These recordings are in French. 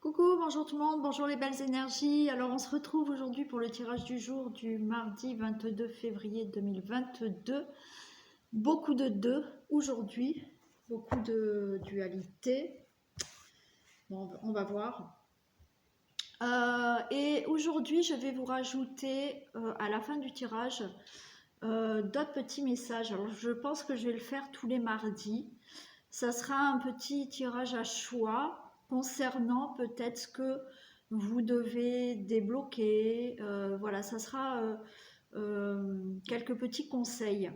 Coucou, bonjour tout le monde, bonjour les belles énergies. Alors on se retrouve aujourd'hui pour le tirage du jour du mardi 22 février 2022. Beaucoup de 2 aujourd'hui, beaucoup de dualité. Bon, on va voir. Et aujourd'hui, je vais vous rajouter à la fin du tirage d'autres petits messages. Alors je pense que je vais le faire tous les mardis. Ça sera un petit tirage à choix concernant peut-être ce que vous devez débloquer. Voilà, ça sera quelques petits conseils.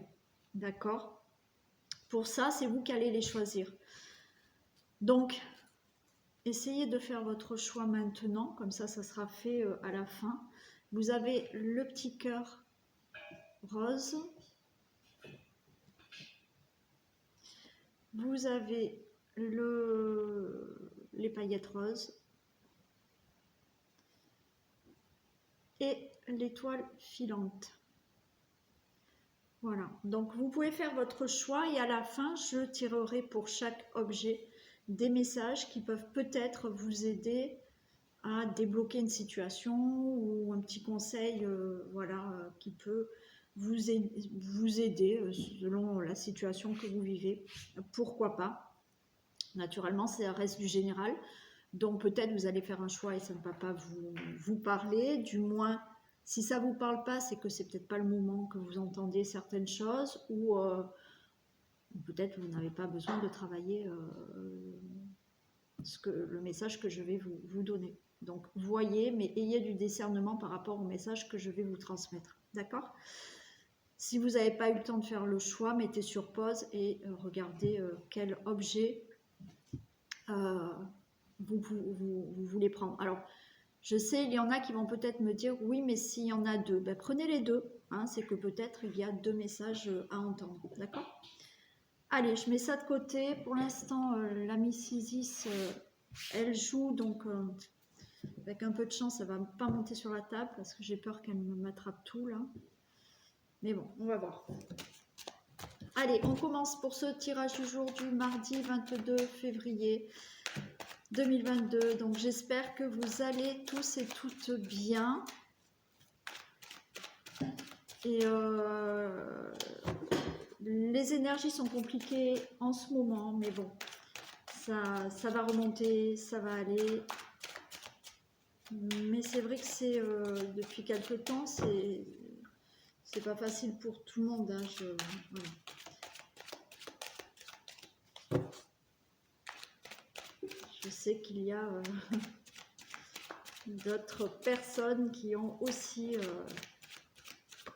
D'accord? Pour ça, c'est vous qui allez les choisir. Donc, essayez de faire votre choix maintenant. Comme ça sera fait à la fin. Vous avez le petit cœur rose. Vous avez les paillettes roses et l'étoile filante. Voilà, donc vous pouvez faire votre choix et à la fin, je tirerai pour chaque objet des messages qui peuvent peut-être vous aider à débloquer une situation ou un petit conseil voilà, qui peut vous aider selon la situation que vous vivez. Pourquoi pas? Naturellement, ça reste du général. Donc peut-être vous allez faire un choix et ça ne va pas vous parler. Du moins, si ça ne vous parle pas, c'est que c'est peut-être pas le moment que vous entendez certaines choses ou peut-être vous n'avez pas besoin de travailler le message que je vais vous donner. Donc voyez, mais ayez du discernement par rapport au message que je vais vous transmettre. D'accord? Si vous n'avez pas eu le temps de faire le choix, mettez sur pause et regardez quel objet vous voulez prendre. Alors, je sais, il y en a qui vont peut-être me dire, oui, mais s'il y en a deux, ben, prenez les deux. Hein, c'est que peut-être il y a deux messages à entendre. D'accord? Allez, je mets ça de côté. Pour l'instant, la Miss Isis, elle joue, donc avec un peu de chance, elle ne va pas monter sur la table parce que j'ai peur qu'elle me m'attrape tout là. Mais bon, on va voir. Allez, on commence pour ce tirage du jour du mardi 22 février 2022. Donc j'espère que vous allez tous et toutes bien. Et les énergies sont compliquées en ce moment, mais bon, ça va remonter, ça va aller. Mais c'est vrai que c'est depuis quelque temps, c'est pas facile pour tout le monde. Hein, voilà. Je sais qu'il y a d'autres personnes qui ont aussi,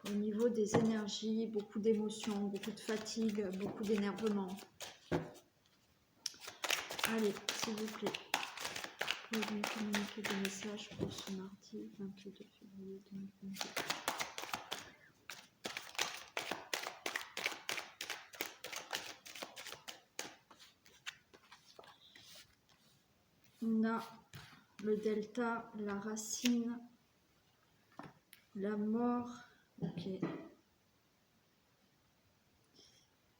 au niveau des énergies, beaucoup d'émotions, beaucoup de fatigue, beaucoup d'énervement. Allez, s'il vous plaît, pouvez me communiquer des messages pour ce mardi 22 février 2022. On a le delta, la racine, la mort. Ok.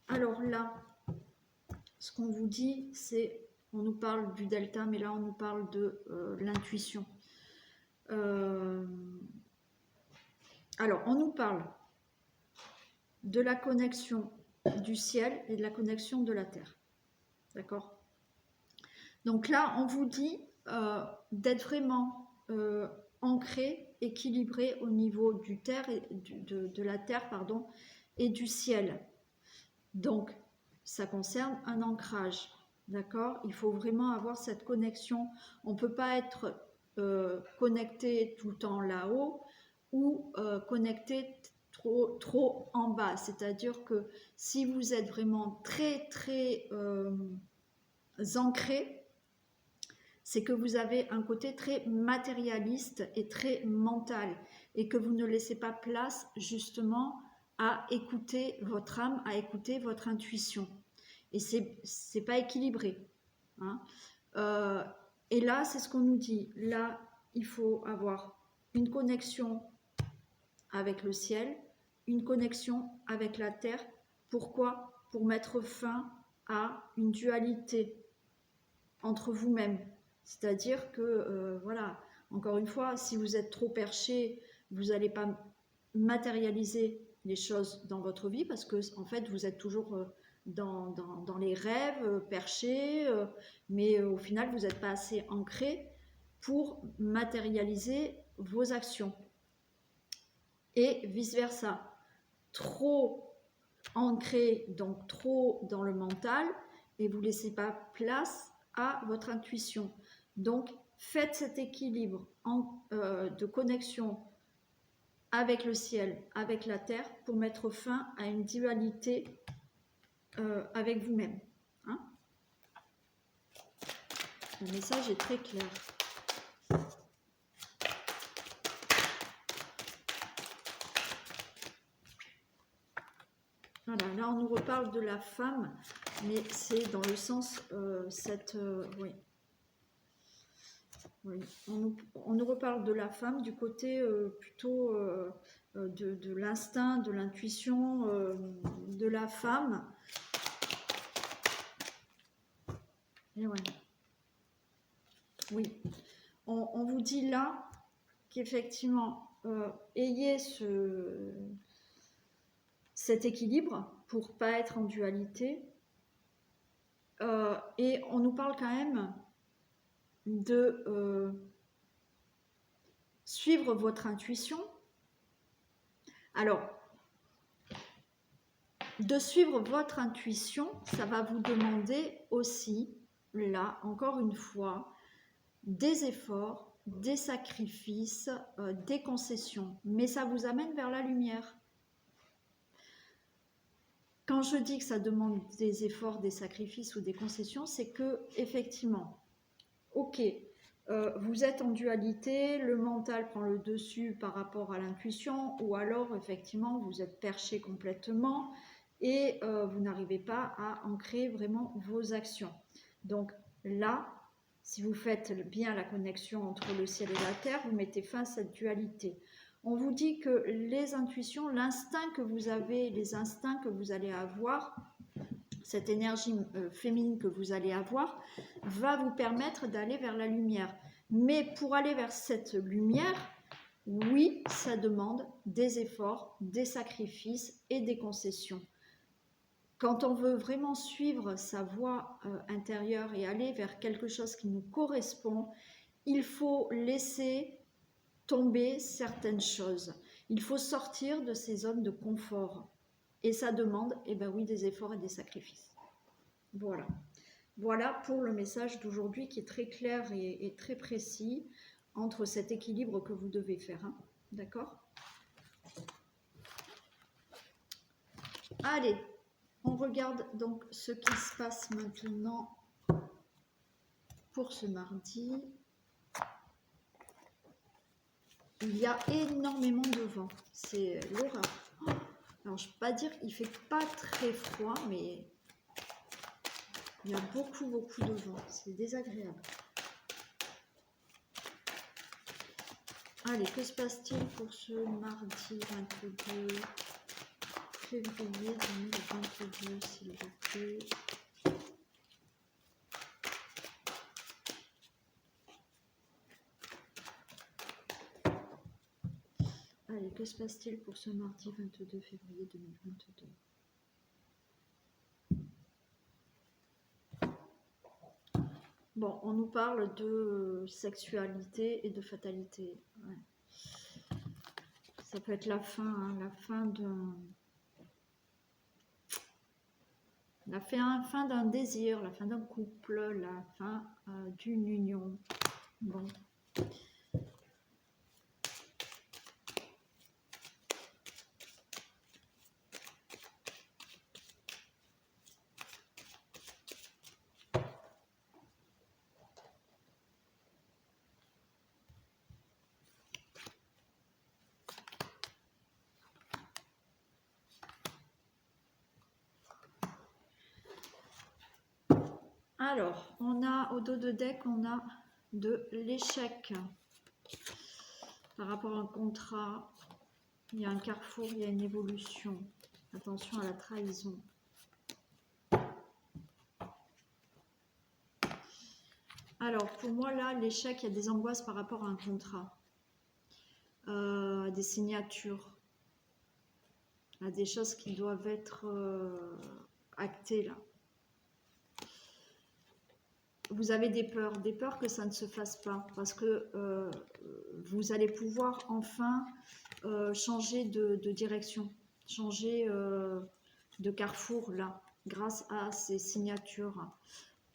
Alors là, ce qu'on vous dit, c'est, on nous parle du delta, mais là on nous parle de l'intuition. Alors, on nous parle de la connexion du ciel et de la connexion de la terre. D'accord? Donc là, on vous dit d'être vraiment ancré, équilibré au niveau du terre et de la terre, pardon, et du ciel. Donc, ça concerne un ancrage, d'accord? Il faut vraiment avoir cette connexion. On ne peut pas être connecté tout le temps là-haut ou connecté trop en bas. C'est-à-dire que si vous êtes vraiment très ancré, c'est que vous avez un côté très matérialiste et très mental et que vous ne laissez pas place justement à écouter votre âme, à écouter votre intuition. Et c'est pas équilibré. Hein. Et là, c'est ce qu'on nous dit. Là, il faut avoir une connexion avec le ciel, une connexion avec la terre. Pourquoi? Pour mettre fin à une dualité entre vous-même. C'est-à-dire que, voilà, encore une fois, si vous êtes trop perché, vous n'allez pas matérialiser les choses dans votre vie parce que, en fait, vous êtes toujours dans les rêves, perchés, mais au final, vous n'êtes pas assez ancré pour matérialiser vos actions. Et vice-versa. Trop ancré, donc trop dans le mental, et vous ne laissez pas place à votre intuition. Donc, faites cet équilibre de connexion avec le ciel, avec la terre, pour mettre fin à une dualité avec vous-même. Hein? Le message est très clair. Voilà, là on nous reparle de la femme, mais c'est dans le sens oui. Oui. On nous reparle de la femme du côté plutôt de l'instinct, de l'intuition de la femme. Et ouais. Oui, on vous dit là qu'effectivement, ayez cet équilibre pour pas être en dualité. Et on nous parle quand même de suivre votre intuition. Alors, de suivre votre intuition, ça va vous demander aussi, là, encore une fois, des efforts, des sacrifices, des concessions. Mais ça vous amène vers la lumière. Quand je dis que ça demande des efforts, des sacrifices ou des concessions, c'est que, effectivement, ok, vous êtes en dualité, le mental prend le dessus par rapport à l'intuition, ou alors effectivement vous êtes perché complètement et vous n'arrivez pas à ancrer vraiment vos actions. Donc là, si vous faites bien la connexion entre le ciel et la terre, vous mettez fin à cette dualité. On vous dit que les intuitions, l'instinct que vous avez, les instincts que vous allez avoir, cette énergie féminine que vous allez avoir, va vous permettre d'aller vers la lumière. Mais pour aller vers cette lumière, oui, ça demande des efforts, des sacrifices et des concessions. Quand on veut vraiment suivre sa voie intérieure et aller vers quelque chose qui nous correspond, il faut laisser tomber certaines choses. Il faut sortir de ces zones de confort. Et ça demande, eh ben oui, des efforts et des sacrifices. Voilà. Voilà pour le message d'aujourd'hui qui est très clair et très précis entre cet équilibre que vous devez faire. Hein. D'accord ? Allez, on regarde donc ce qui se passe maintenant pour ce mardi. Il y a énormément de vent. C'est l'horreur. Alors, je ne peux pas dire qu'il ne fait pas très froid, mais il y a beaucoup de vent. C'est désagréable. Allez, que se passe-t-il pour ce mardi 22 février 2022, s'il vous plaît? Allez, que se passe-t-il pour ce mardi 22 février 2022? Bon, on nous parle de sexualité et de fatalité. Ouais. Ça peut être la fin, hein, la fin d'un désir, la fin d'un couple, la fin d'une union. Bon. Alors, on a au dos de deck, on a de l'échec. Par rapport à un contrat, il y a un carrefour, il y a une évolution. Attention à la trahison. Alors, pour moi, là, l'échec, il y a des angoisses par rapport à un contrat, des signatures, à des choses qui doivent être actées, là. Vous avez des peurs que ça ne se fasse pas, parce que vous allez pouvoir enfin changer de direction, changer de carrefour, là, grâce à ces signatures.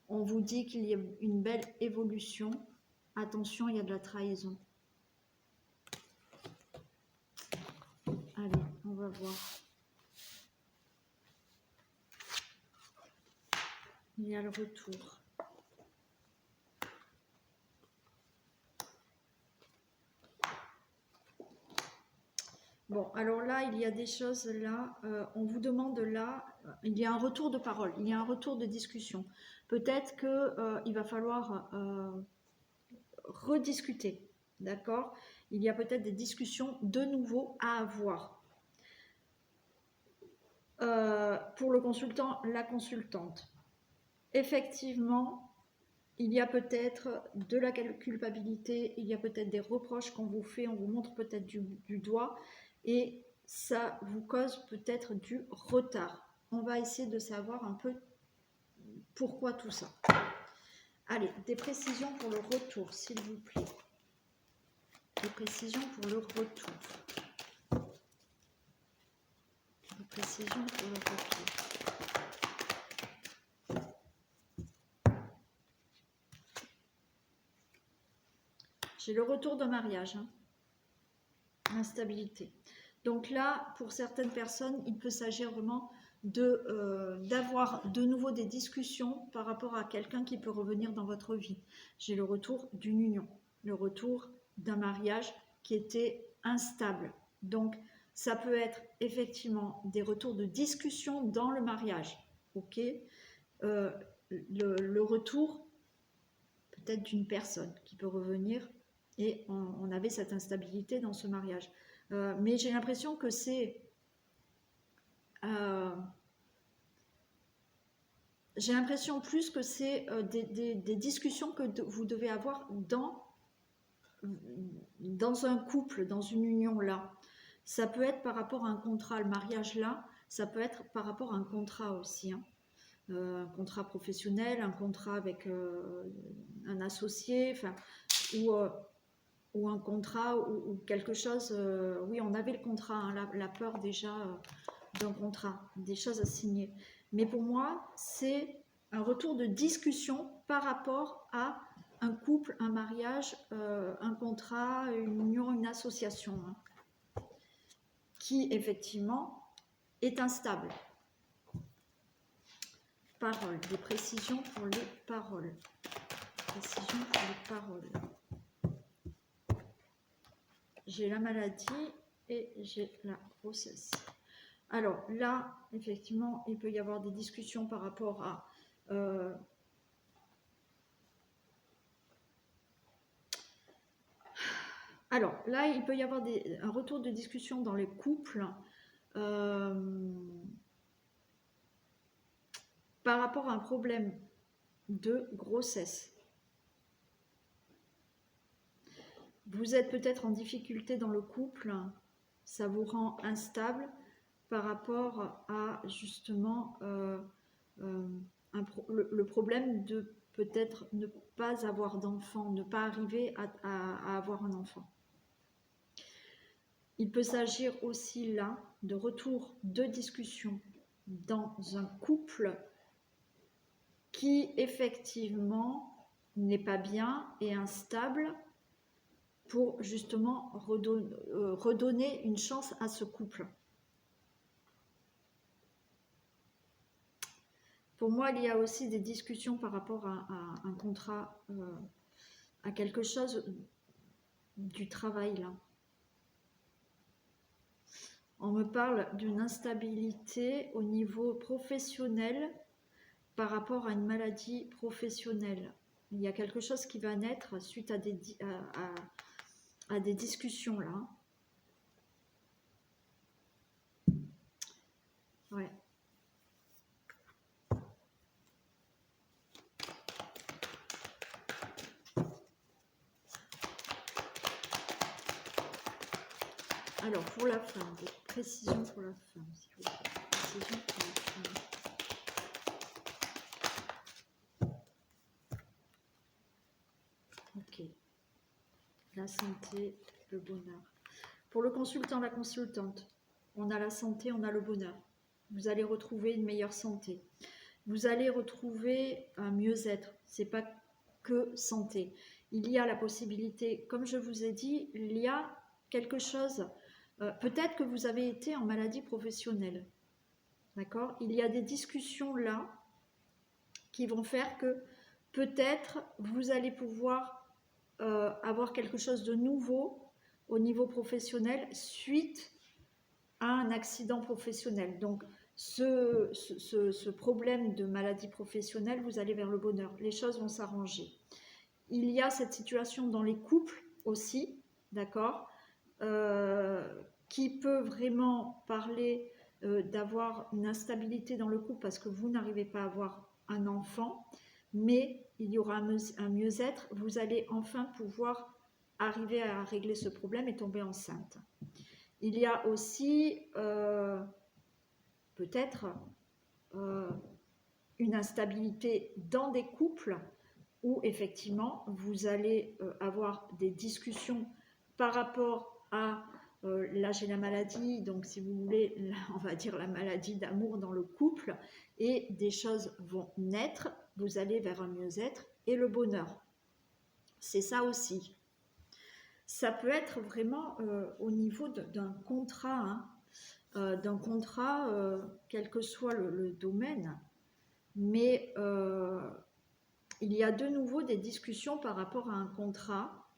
On vous dit qu'il y a une belle évolution. Attention, il y a de la trahison. Allez, on va voir. Il y a le retour. Bon, alors là, il y a des choses là, on vous demande là, il y a un retour de parole, il y a un retour de discussion. Peut-être qu'il va falloir rediscuter, d'accord? Il y a peut-être des discussions de nouveau à avoir. Pour le consultant, la consultante. Effectivement, il y a peut-être de la culpabilité, il y a peut-être des reproches qu'on vous fait, on vous montre peut-être du doigt, et ça vous cause peut-être du retard. On va essayer de savoir un peu pourquoi tout ça. Allez, des précisions pour le retour, s'il vous plaît. Des précisions pour le retour. Des précisions pour le retour. J'ai le retour de mariage, hein. Instabilité. Donc là, pour certaines personnes, il peut s'agir vraiment d'avoir de nouveau des discussions par rapport à quelqu'un qui peut revenir dans votre vie. J'ai le retour d'une union, le retour d'un mariage qui était instable. Donc, ça peut être effectivement des retours de discussion dans le mariage. Ok, le retour peut-être d'une personne qui peut revenir et on avait cette instabilité dans ce mariage. Mais j'ai l'impression que c'est... j'ai l'impression plus que c'est des discussions que vous devez avoir dans un couple, dans une union là. Ça peut être par rapport à un contrat, le mariage là, ça peut être par rapport à un contrat aussi, hein. Un contrat professionnel, un contrat avec un associé, enfin, ou un contrat ou quelque chose. Oui, on avait le contrat, hein, la peur déjà d'un contrat, des choses à signer. Mais pour moi, c'est un retour de discussion par rapport à un couple, un mariage, un contrat, une union, une association, hein, qui effectivement est instable. Paroles, des précisions pour les paroles. Précisions pour les paroles. J'ai la maladie et j'ai la grossesse. Alors là, effectivement, il peut y avoir des discussions par rapport à... alors là, il peut y avoir un retour de discussion dans les couples par rapport à un problème de grossesse. Vous êtes peut-être en difficulté dans le couple, ça vous rend instable par rapport à justement le problème de peut-être ne pas avoir d'enfant, ne pas arriver à avoir un enfant. Il peut s'agir aussi là de retour de discussion dans un couple qui effectivement n'est pas bien et instable pour justement redonner une chance à ce couple. Pour moi, il y a aussi des discussions par rapport à un contrat, à quelque chose du travail là. On me parle d'une instabilité au niveau professionnel par rapport à une maladie professionnelle. Il y a quelque chose qui va naître suite à des discussions là. Ouais. Alors, pour la femme, des précisions pour la femme, s'il vous plaît. Précisions pour la femme. Ok. La santé, le bonheur. Pour le consultant, la consultante, on a la santé, on a le bonheur. Vous allez retrouver une meilleure santé. Vous allez retrouver un mieux-être. C'est pas que santé. Il y a la possibilité, comme je vous ai dit, il y a quelque chose. Peut-être que vous avez été en maladie professionnelle. D'accord? Il y a des discussions là qui vont faire que peut-être vous allez pouvoir avoir quelque chose de nouveau au niveau professionnel suite à un accident professionnel. Donc, ce problème de maladie professionnelle, vous allez vers le bonheur. Les choses vont s'arranger. Il y a cette situation dans les couples aussi, d'accord, qui peut vraiment parler d'avoir une instabilité dans le couple parce que vous n'arrivez pas à avoir un enfant, mais il y aura un mieux-être. Vous allez enfin pouvoir arriver à régler ce problème et tomber enceinte. Il y a aussi peut-être une instabilité dans des couples où effectivement vous allez avoir des discussions par rapport à l'âge et la maladie, donc si vous voulez, on va dire la maladie d'amour dans le couple, et des choses vont naître, vous allez vers un mieux-être et le bonheur. C'est ça aussi. Ça peut être vraiment au niveau d'un contrat, quel que soit le domaine, mais il y a de nouveau des discussions par rapport à un contrat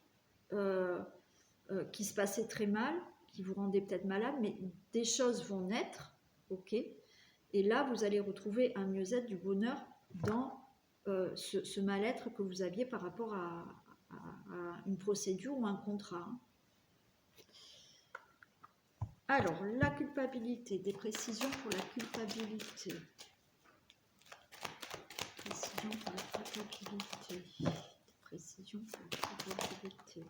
qui se passait très mal, qui vous rendait peut-être malade, mais des choses vont naître, ok, et là vous allez retrouver un mieux-être, du bonheur dans ce mal-être que vous aviez par rapport à une procédure ou un contrat. Alors, la culpabilité, des précisions pour la culpabilité. Précisions pour la culpabilité. Précisions pour la culpabilité.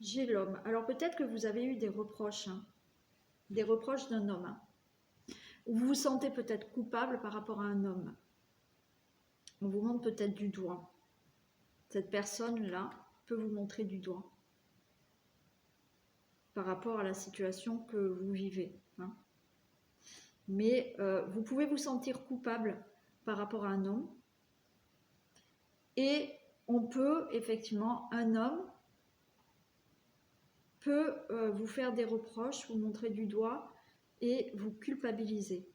J'ai l'homme. Alors, peut-être que vous avez eu des reproches, des reproches d'un homme. Ou vous vous sentez peut-être coupable par rapport à un homme. On vous montre peut-être du doigt. Cette personne-là peut vous montrer du doigt par rapport à la situation que vous vivez. Mais vous pouvez vous sentir coupable par rapport à un homme. Et on peut, effectivement, un homme peut vous faire des reproches, vous montrer du doigt et vous culpabiliser.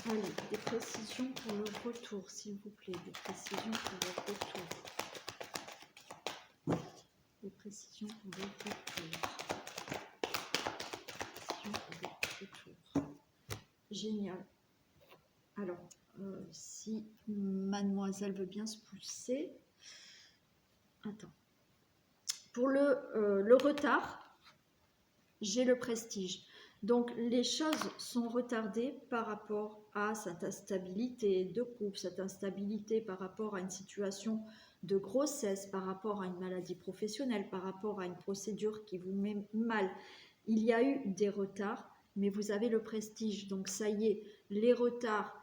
Allez, des précisions pour le retour, s'il vous plaît. Des précisions pour le retour. Des précisions pour le retour. Génial. Alors, si mademoiselle veut bien se pousser. Attends. Pour le retard, j'ai le prestige. Donc, les choses sont retardées par rapport à cette instabilité de couple, cette instabilité par rapport à une situation de grossesse, par rapport à une maladie professionnelle, par rapport à une procédure qui vous met mal. Il y a eu des retards, mais vous avez le prestige. Donc, ça y est, les retards,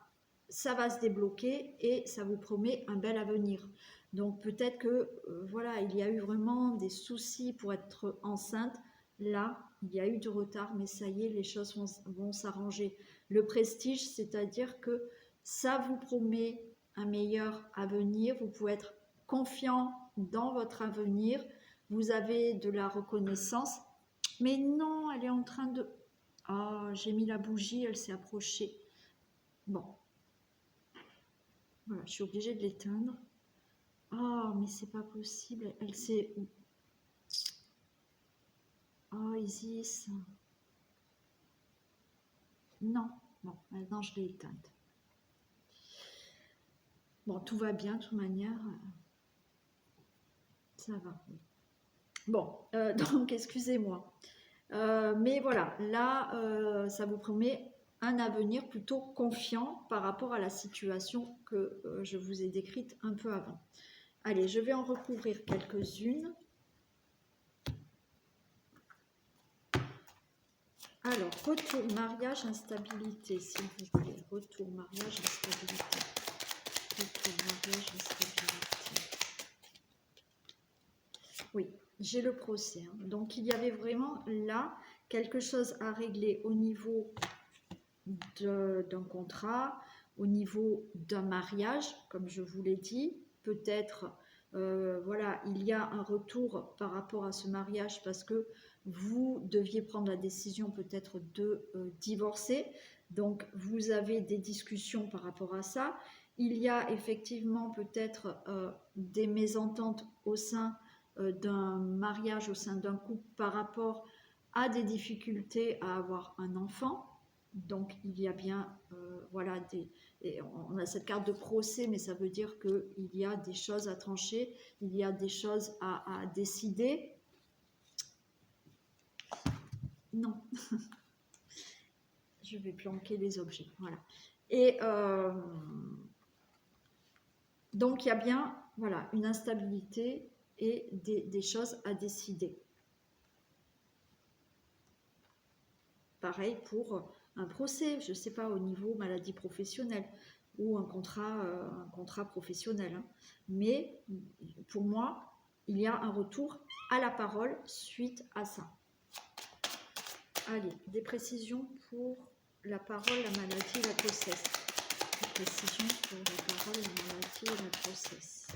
ça va se débloquer et ça vous promet un bel avenir. Donc, peut-être que, voilà, il y a eu vraiment des soucis pour être enceinte. Là, il y a eu du retard, mais ça y est, les choses vont s'arranger. Le prestige, c'est-à-dire que ça vous promet un meilleur avenir. Vous pouvez être confiant dans votre avenir. Vous avez de la reconnaissance. Mais non, elle est en train de... Ah, j'ai mis la bougie, elle s'est approchée. Bon. Voilà, je suis obligée de l'éteindre. Ah, mais c'est pas possible. Elle s'est... Oh, Isis. Non, bon, maintenant je l'ai éteinte. Bon, tout va bien, de toute manière. Ça va. Bon, donc, excusez-moi. Mais voilà, là, ça vous promet un avenir plutôt confiant par rapport à la situation que je vous ai décrite un peu avant. Allez, je vais en recouvrir quelques-unes. Alors, retour, mariage, instabilité, s'il vous plaît. Retour, mariage, instabilité. Retour, mariage, instabilité. Oui, j'ai le procès. Hein. Donc, il y avait vraiment là quelque chose à régler au niveau d'un contrat, au niveau d'un mariage, comme je vous l'ai dit. Peut-être, voilà, il y a un retour par rapport à ce mariage parce que vous deviez prendre la décision peut-être de divorcer. Donc, vous avez des discussions par rapport à ça. Il y a effectivement peut-être des mésententes au sein d'un mariage, au sein d'un couple par rapport à des difficultés à avoir un enfant. Donc, il y a bien, voilà, on a cette carte de procès, mais ça veut dire qu'il y a des choses à trancher, il y a des choses à décider. Non. Je vais planquer les objets, voilà. Et donc, il y a bien, voilà, une instabilité et des choses à décider. Pareil pour un procès, je ne sais pas, au niveau maladie professionnelle ou un contrat professionnel. Hein. Mais pour moi, il y a un retour à la parole suite à ça. Allez, des précisions pour la parole, la maladie et la grossesse. Des précisions pour la parole, la maladie et la grossesse.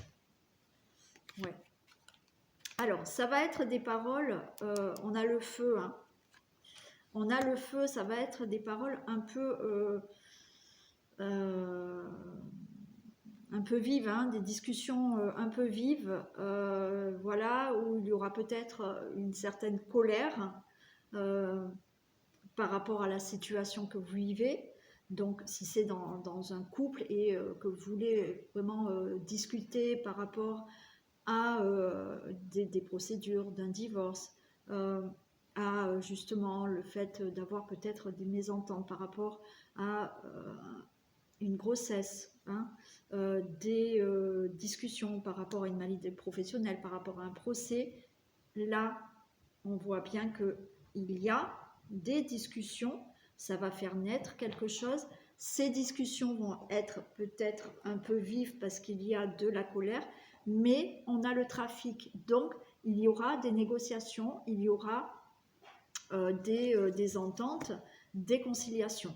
Ouais. Alors, ça va être des paroles, on a le feu, hein. On a le feu, ça va être des paroles un peu vives, hein, des discussions un peu vives, voilà, où il y aura peut-être une certaine colère par rapport à la situation que vous vivez. Donc, si c'est dans un couple et que vous voulez vraiment discuter par rapport à des procédures d'un divorce, à justement le fait d'avoir peut-être des mésententes par rapport à une grossesse, hein, des discussions par rapport à une maladie professionnelle, par rapport à un procès, là, on voit bien qu'il y a des discussions, ça va faire naître quelque chose. Ces discussions vont être peut-être un peu vives parce qu'il y a de la colère, mais on a le trafic, donc il y aura des négociations, il y aura des ententes, des conciliations.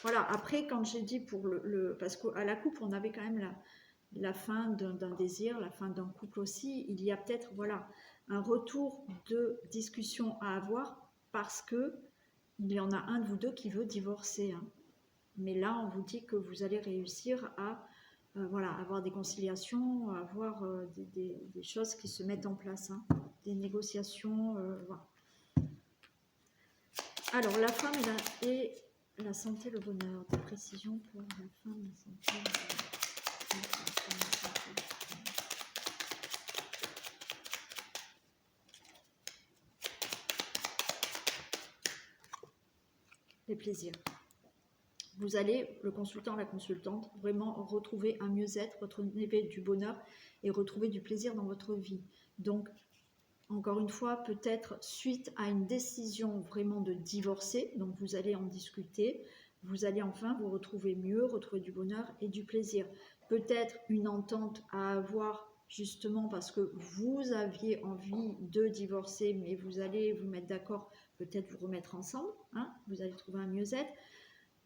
Voilà, après quand j'ai dit pour parce qu'à la coupe on avait quand même la fin d'un désir, la fin d'un couple aussi, il y a peut-être voilà, un retour de discussion à avoir parce que il y en a un de vous deux qui veut divorcer. Hein. Mais là, on vous dit que vous allez réussir à voilà, avoir des conciliations, avoir des choses qui se mettent en place, hein, des négociations. Voilà. Alors, la femme et la santé, le bonheur. Des précisions pour la femme, la santé, le bonheur. Les plaisirs. Vous allez, le consultant, la consultante, vraiment retrouver un mieux-être, retrouver du bonheur et retrouver du plaisir dans votre vie. Donc, encore une fois, peut-être suite à une décision vraiment de divorcer, donc vous allez en discuter, vous allez enfin vous retrouver mieux, retrouver du bonheur et du plaisir. Peut-être une entente à avoir justement parce que vous aviez envie de divorcer, mais vous allez vous mettre d'accord, peut-être vous remettre ensemble, hein, vous allez trouver un mieux-être.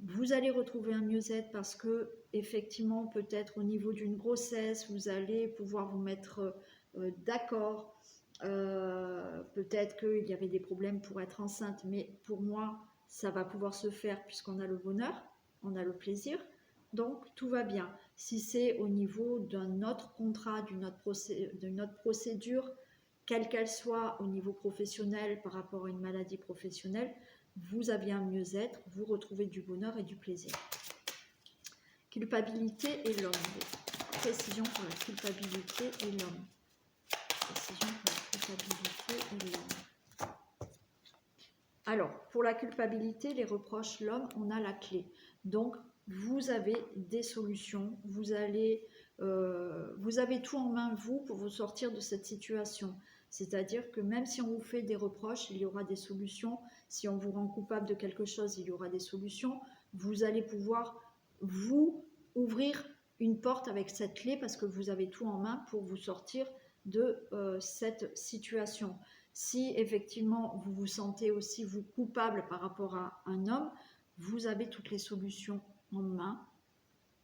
Vous allez retrouver un mieux-être parce que effectivement, peut-être au niveau d'une grossesse, vous allez pouvoir vous mettre d'accord. Peut-être qu'il y avait des problèmes pour être enceinte, mais pour moi, ça va pouvoir se faire puisqu'on a le bonheur, on a le plaisir. Donc, tout va bien. Si c'est au niveau d'un autre contrat, d'une autre procédure, quelle qu'elle soit au niveau professionnel par rapport à une maladie professionnelle, vous avez un mieux-être, vous retrouvez du bonheur et du plaisir. Culpabilité et l'homme. Précision pour la culpabilité et l'homme. Précision pour la culpabilité et l'homme. Alors, pour la culpabilité, les reproches, l'homme, on a la clé. Donc, vous avez des solutions, vous avez tout en main, vous, pour vous sortir de cette situation. C'est-à-dire que même si on vous fait des reproches, il y aura des solutions. Si on vous rend coupable de quelque chose, il y aura des solutions. Vous allez pouvoir, vous, ouvrir une porte avec cette clé parce que vous avez tout en main pour vous sortir de cette situation. Si effectivement vous vous sentez aussi vous coupable par rapport à un homme, vous avez toutes les solutions en main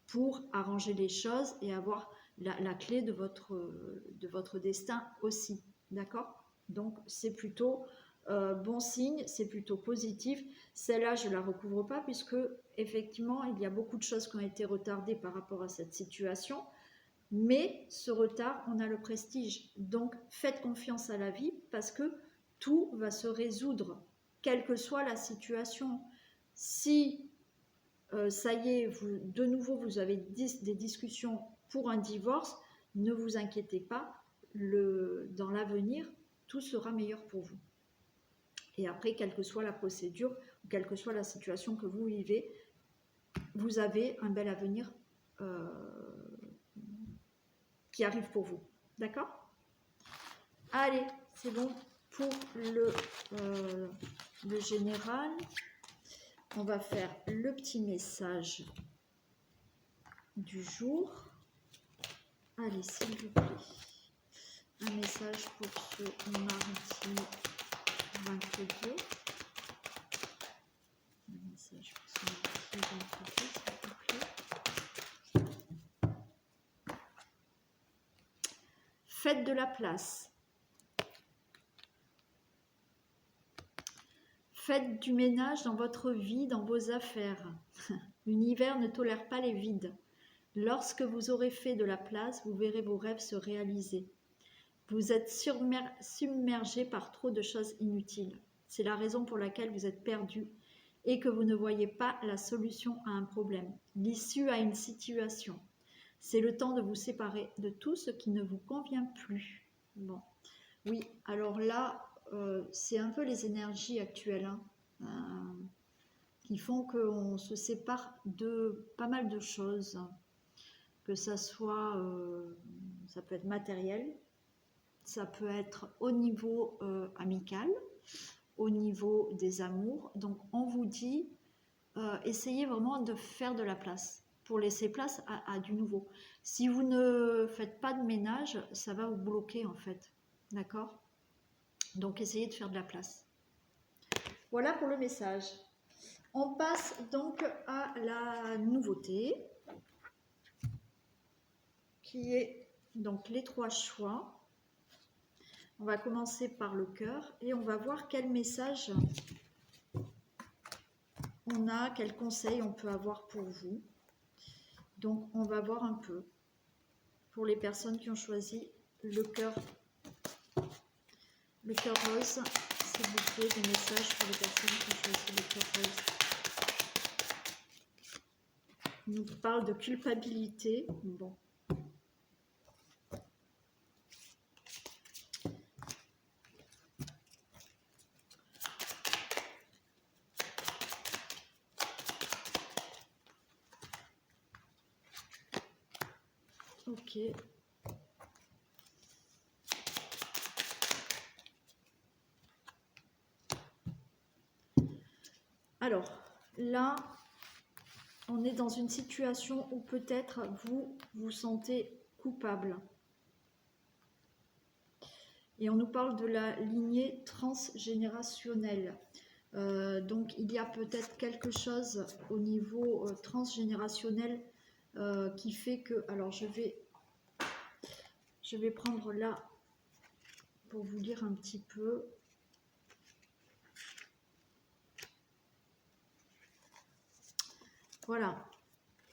pour arranger les choses et avoir la clé de votre destin aussi. D'accord? Donc c'est plutôt bon signe, c'est plutôt positif. Celle-là, je ne la recouvre pas puisque effectivement, il y a beaucoup de choses qui ont été retardées par rapport à cette situation. Mais ce retard, on a le prestige. Donc faites confiance à la vie parce que tout va se résoudre, quelle que soit la situation. Si ça y est, de nouveau, vous avez des discussions pour un divorce, ne vous inquiétez pas, dans l'avenir, tout sera meilleur pour vous. Et après, quelle que soit la procédure, quelle que soit la situation que vous vivez, vous avez un bel avenir qui arrive pour vous. D'accord? Allez, c'est bon pour le général. On va faire le petit message du jour. Allez, s'il vous plaît, un message pour ce mardi 22. Un message pour ce mardi 22, s'il vous plaît. Faites de la place. Faites du ménage dans votre vie, dans vos affaires. L'univers ne tolère pas les vides. Lorsque vous aurez fait de la place, vous verrez vos rêves se réaliser. Vous êtes submergé par trop de choses inutiles. C'est la raison pour laquelle vous êtes perdu et que vous ne voyez pas la solution à un problème, l'issue à une situation. C'est le temps de vous séparer de tout ce qui ne vous convient plus. Bon, oui, alors là, c'est un peu les énergies actuelles qui font qu'on se sépare de pas mal de choses, que ça soit, ça peut être matériel, ça peut être au niveau amical, au niveau des amours. Donc on vous dit, essayez vraiment de faire de la place, pour laisser place à du nouveau. Si vous ne faites pas de ménage, ça va vous bloquer en fait, d'accord? Donc essayez de faire de la place. Voilà pour le message. On passe donc à la nouveauté, qui est donc les 3 choix. On va commencer par le cœur et on va voir quel message on a, quel conseil on peut avoir pour vous. Donc on va voir un peu pour les personnes qui ont choisi le cœur rose, s'il vous plaît, des messages pour les personnes qui ont choisi le cœur rose. On nous parle de culpabilité. Bon. Ok. Alors, là, on est dans une situation où peut-être vous vous sentez coupable. Et on nous parle de la lignée transgénérationnelle. Donc, il y a peut-être quelque chose au niveau transgénérationnel qui fait que... Alors, je vais prendre là pour vous lire un petit peu. Voilà.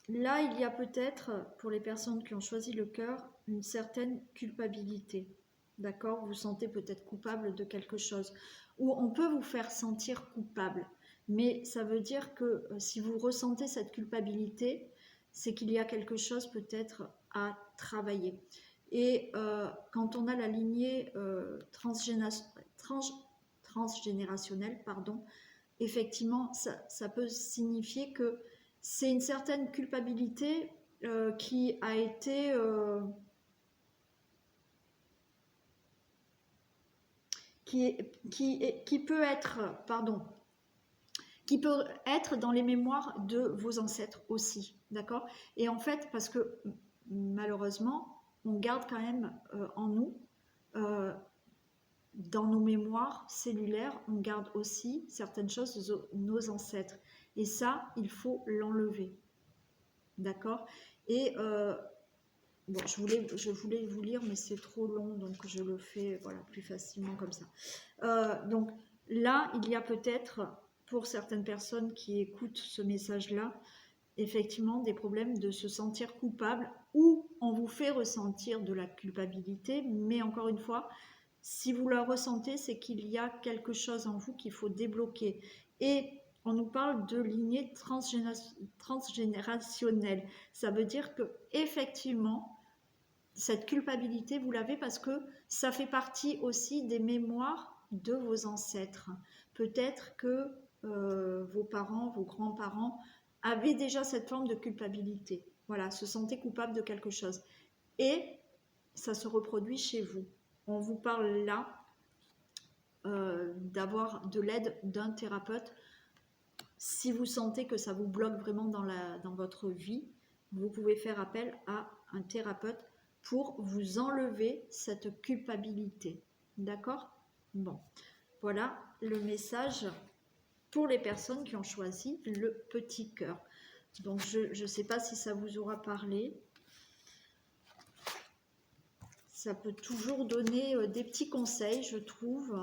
Là, il y a peut-être, pour les personnes qui ont choisi le cœur, une certaine culpabilité. D'accord? Vous vous sentez peut-être coupable de quelque chose. Ou on peut vous faire sentir coupable. Mais ça veut dire que si vous ressentez cette culpabilité, c'est qu'il y a quelque chose peut-être à travailler. Et quand on a la lignée transgénérationnelle, pardon, effectivement, ça peut signifier que c'est une certaine culpabilité qui a été... qui peut être, pardon, qui peut être dans les mémoires de vos ancêtres aussi, d'accord? Et en fait, parce que malheureusement, on garde quand même en nous, dans nos mémoires cellulaires, on garde aussi certaines choses de nos ancêtres. Et ça, il faut l'enlever, d'accord? Et bon, je voulais vous lire, mais c'est trop long, donc je le fais voilà, plus facilement comme ça. Donc là, il y a peut-être, pour certaines personnes qui écoutent ce message-là, effectivement des problèmes de se sentir coupable, ou on vous fait ressentir de la culpabilité, mais encore une fois, si vous la ressentez, c'est qu'il y a quelque chose en vous qu'il faut débloquer. Et on nous parle de lignée transgénérationnelle. Ça veut dire que effectivement, cette culpabilité, vous l'avez parce que ça fait partie aussi des mémoires de vos ancêtres. Peut-être que vos parents, vos grands-parents avaient déjà cette forme de culpabilité. Voilà, se sentaient coupables de quelque chose. Et ça se reproduit chez vous. On vous parle là d'avoir de l'aide d'un thérapeute. Si vous sentez que ça vous bloque vraiment dans votre vie, vous pouvez faire appel à un thérapeute pour vous enlever cette culpabilité. D'accord? Bon, voilà le message pour les personnes qui ont choisi le petit cœur. Donc, je ne sais pas si ça vous aura parlé. Ça peut toujours donner des petits conseils, je trouve.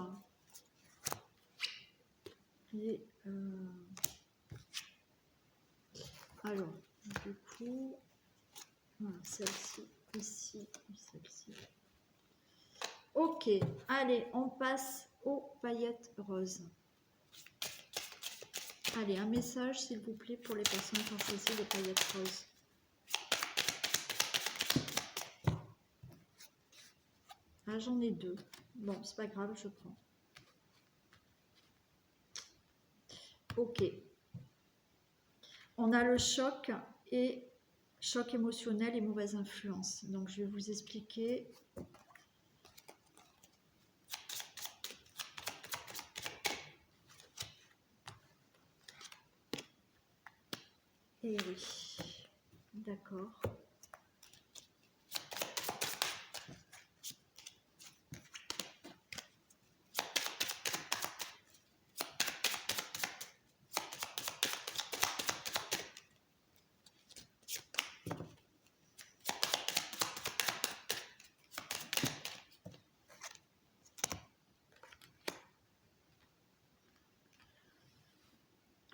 Et, alors, du coup, voilà, celle-ci, ici, celle-ci. Ok, allez, on passe aux paillettes roses. Allez, un message, s'il vous plaît, pour les personnes qui ont choisi les paillettes roses. Ah, j'en ai deux. Bon, c'est pas grave, je prends. Ok. On a le choc et choc émotionnel et mauvaise influence. Donc, je vais vous expliquer. Et oui, d'accord.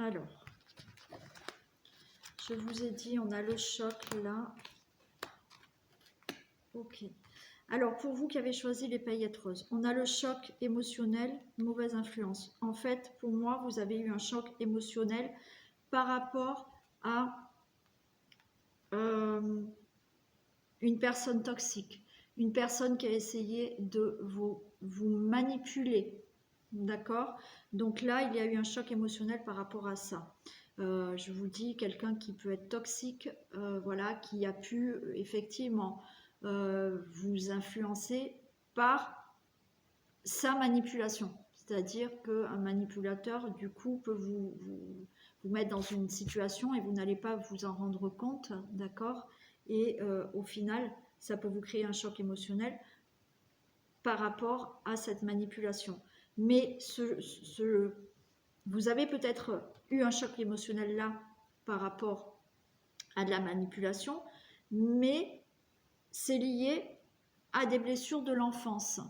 Alors, je vous ai dit, on a le choc là. Ok. Alors, pour vous qui avez choisi les paillettes roses, on a le choc émotionnel, mauvaise influence. En fait, pour moi, vous avez eu un choc émotionnel par rapport à une personne toxique, une personne qui a essayé de vous manipuler. D'accord? Donc là, il y a eu un choc émotionnel par rapport à ça. Je vous dis, quelqu'un qui peut être toxique, voilà, qui a pu effectivement vous influencer par sa manipulation. C'est-à-dire qu'un manipulateur, du coup, peut vous mettre dans une situation et vous n'allez pas vous en rendre compte, d'accord? Et au final, ça peut vous créer un choc émotionnel par rapport à cette manipulation. Mais vous avez peut-être eu un choc émotionnel là par rapport à de la manipulation, mais c'est lié à des blessures de l'enfance.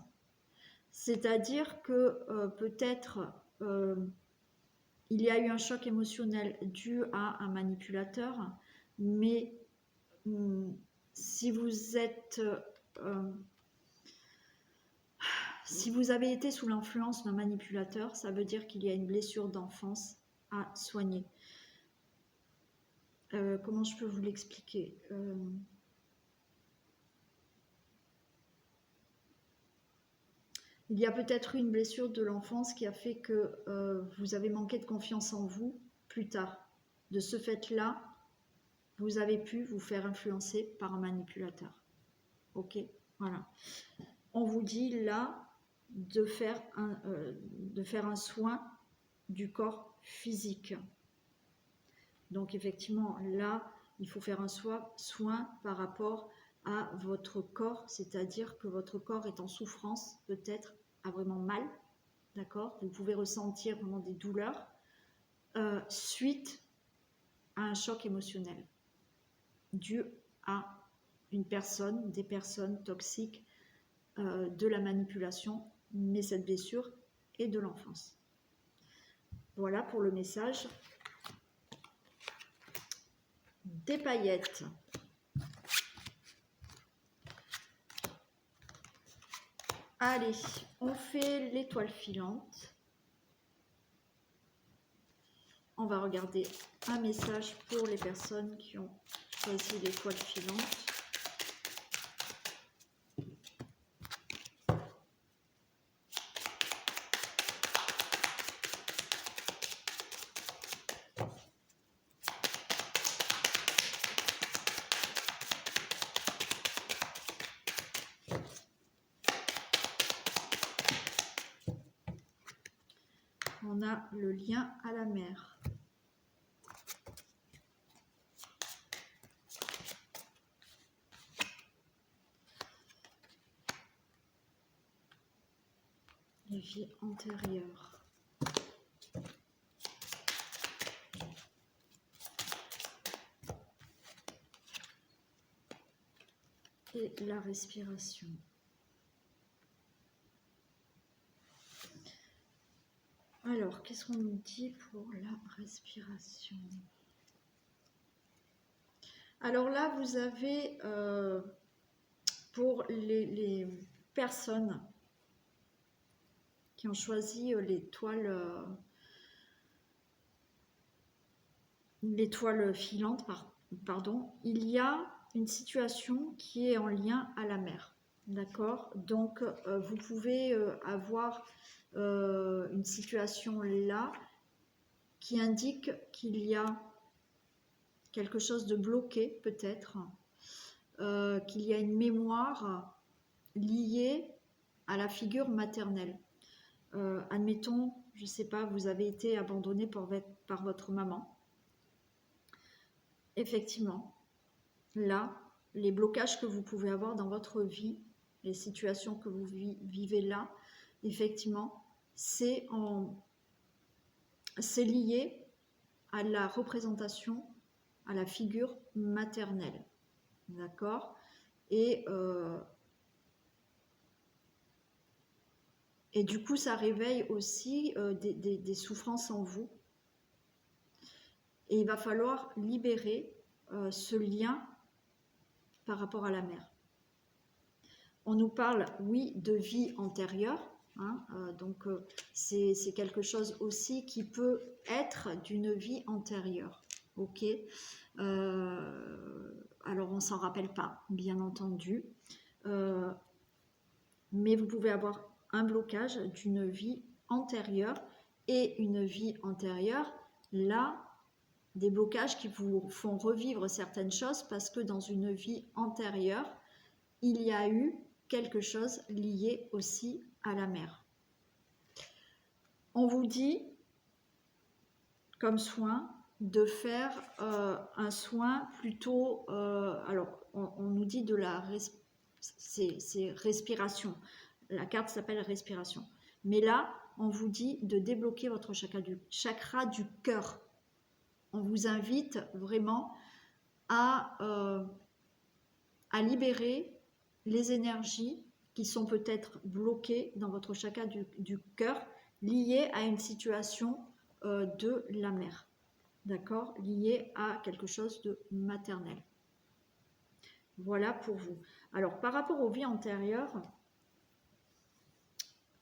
C'est-à-dire que peut-être il y a eu un choc émotionnel dû à un manipulateur, mais si vous êtes... si vous avez été sous l'influence d'un manipulateur, ça veut dire qu'il y a une blessure d'enfance à soigner. Comment je peux vous l'expliquer ? Il y a peut-être une blessure de l'enfance qui a fait que vous avez manqué de confiance en vous plus tard. De ce fait-là, vous avez pu vous faire influencer par un manipulateur. Ok, voilà. On vous dit là de faire un soin du corps physique. Donc effectivement, là, il faut faire un soin par rapport à votre corps, c'est-à-dire que votre corps est en souffrance, peut-être a vraiment mal, d'accord? Vous pouvez ressentir vraiment des douleurs suite à un choc émotionnel dû à une personne, des personnes toxiques, de la manipulation, mais cette blessure est de l'enfance. Voilà pour le message des paillettes. Allez, on fait l'étoile filante. On va regarder un message pour les personnes qui ont choisi l'étoile filante. On a le lien à la mer. Les vies antérieures. Et la respiration. Alors, qu'est-ce qu'on nous dit pour la respiration? Alors là, vous avez, pour les personnes qui ont choisi l'étoile filante, pardon, il y a une situation qui est en lien à la mer. D'accord? Donc, vous pouvez avoir une situation là qui indique qu'il y a quelque chose de bloqué, peut-être, qu'il y a une mémoire liée à la figure maternelle. Admettons, je ne sais pas, vous avez été abandonné par votre maman. Effectivement, là, les blocages que vous pouvez avoir dans votre vie, les situations que vous vivez là, effectivement, c'est lié à la représentation, à la figure maternelle. D'accord? Et du coup, ça réveille aussi des souffrances en vous. Et il va falloir libérer ce lien par rapport à la mère. On nous parle, oui, de vie antérieure. Hein, donc, c'est quelque chose aussi qui peut être d'une vie antérieure. Ok, alors, on ne s'en rappelle pas, bien entendu. Mais vous pouvez avoir un blocage d'une vie antérieure et une vie antérieure. Là, des blocages qui vous font revivre certaines choses parce que dans une vie antérieure, il y a eu quelque chose lié aussi à la mère. On vous dit, comme soin, de faire un soin plutôt... alors, on nous dit de la c'est respiration. La carte s'appelle respiration. Mais là, on vous dit de débloquer votre chakra du cœur. On vous invite vraiment à libérer les énergies qui sont peut-être bloquées dans votre chakra du cœur, liées à une situation de la mère. D'accord? Liées à quelque chose de maternel. Voilà pour vous. Alors, par rapport aux vies antérieures,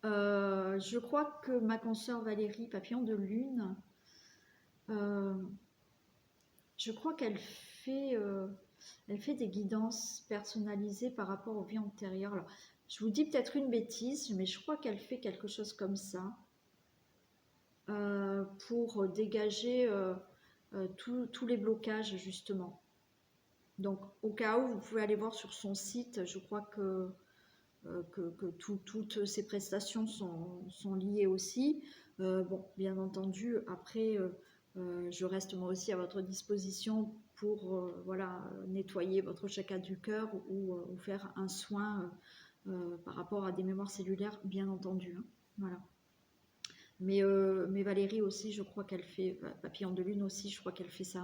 je crois que ma consoeur Valérie, papillon de lune, je crois qu'elle fait des guidances personnalisées par rapport aux vies antérieures. Alors, je vous dis peut-être une bêtise, mais je crois qu'elle fait quelque chose comme ça pour dégager tous les blocages, justement. Donc, au cas où, vous pouvez aller voir sur son site. Je crois que toutes ces prestations sont liées aussi. Bon, bien entendu, après, je reste moi aussi à votre disposition pour voilà, nettoyer votre chakra du cœur ou faire un soin par rapport à des mémoires cellulaires, bien entendu. Hein. Voilà. Mais Valérie aussi, je crois qu'elle fait, Papillon de Lune aussi, je crois qu'elle fait ça.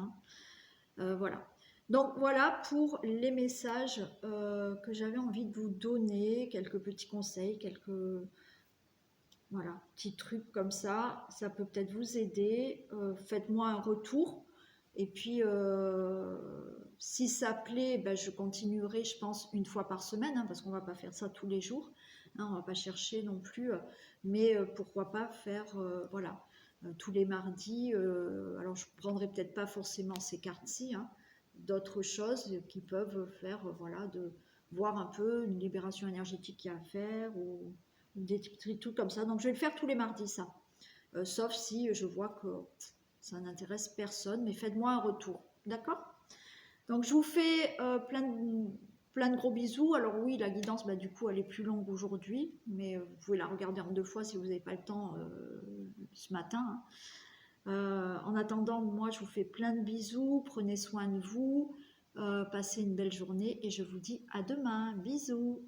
Hein. Voilà. Donc voilà pour les messages que j'avais envie de vous donner, quelques petits conseils, quelques voilà, petits trucs comme ça peut peut-être vous aider. Faites-moi un retour et puis si ça plaît, ben, je continuerai, je pense, une fois par semaine, hein, parce qu'on va pas faire ça tous les jours, hein, on va pas chercher non plus, mais pourquoi pas faire, voilà, tous les mardis. Alors je prendrai peut-être pas forcément ces cartes-ci, hein, d'autres choses qui peuvent faire, voilà, de voir un peu une libération énergétique qu'il y a à faire ou des petits trucs comme ça. Donc je vais le faire tous les mardis, ça. Sauf si je vois que ça n'intéresse personne, mais faites-moi un retour, d'accord? Donc je vous fais plein de gros bisous. Alors oui, la guidance, bah, du coup, elle est plus longue aujourd'hui, mais vous pouvez la regarder en 2 fois si vous n'avez pas le temps ce matin. Hein. En attendant, moi, je vous fais plein de bisous. Prenez soin de vous. Passez une belle journée et je vous dis à demain. Bisous.